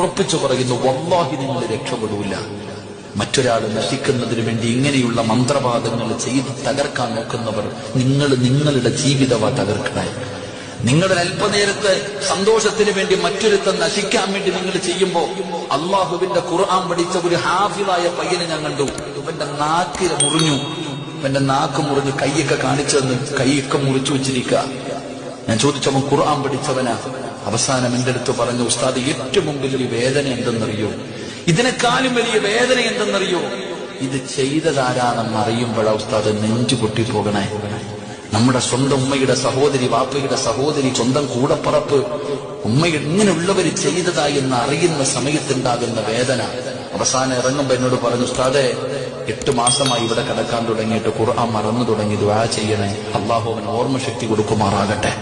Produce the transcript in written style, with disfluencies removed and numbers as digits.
ഉറപ്പിച്ചു പറയുന്നു, വല്ലാഹി നിങ്ങൾ രക്ഷപ്പെടൂല. മറ്റൊരാൾ നശിക്കുന്നതിന് വേണ്ടി ഇങ്ങനെയുള്ള മന്ത്രവാദങ്ങൾ ചെയ്ത് തകർക്കാൻ നോക്കുന്നവർ നിങ്ങളുടെ ജീവിതവ തകർക്കണേ. നിങ്ങളുടെ അല്പനേരത്തെ സന്തോഷത്തിന് വേണ്ടി മറ്റൊരുത്തൻ നശിക്കാൻ വേണ്ടി നിങ്ങൾ ചെയ്യുമ്പോ, അള്ളാഹുവിന്റെ ഖുർആൻ പഠിച്ച ഒരു ഹാഫിളായ പയ്യനെ ഞാൻ കണ്ടു. ഇവന്റെ നാക്കിന് മുറിഞ്ഞു, ഇവന്റെ നാക്ക് മുറിഞ്ഞ് കൈയൊക്കെ കാണിച്ചെന്ന് കൈയൊക്കെ മുറിച്ചു വെച്ചിരിക്കുക. ഞാൻ ചോദിച്ചവൻ ഖുർആൻ പഠിച്ചവനാ. അവസാനം എന്റെ അടുത്ത് പറഞ്ഞു, ഉസ്താദ് ഏറ്റവും വലിയ വേദന എന്തെന്നറിയോ, ഇതിനേക്കാളും വലിയ വേദന എന്തെന്നറിയോ, ഇത് ചെയ്തതാരാണെന്ന് അറിയുമ്പോഴാ ഉസ്താദ് നെഞ്ചു പൊട്ടിപ്പോകണേ. നമ്മുടെ സ്വന്തം ഉമ്മയുടെ സഹോദരി, വാപ്പയുടെ സഹോദരി, സ്വന്തം കൂടപ്പറപ്പ്, ഉമ്മയുടെ ഇങ്ങനെയുള്ളവർ ചെയ്തതായി എന്ന് അറിയുന്ന സമയത്തുണ്ടാകുന്ന വേദന. അവസാനം ഇറങ്ങുമ്പോ എന്നോട് പറഞ്ഞു, ഉസ്താദെ 8 മാസമായി ഇവിടെ കിടക്കാൻ തുടങ്ങിയിട്ട് ഖുർആൻ മറന്നു തുടങ്ങി, ദുആ ചെയ്യണേ, അള്ളാഹു അവൻ ഓർമ്മശക്തി കൊടുക്കുമാറാകട്ടെ.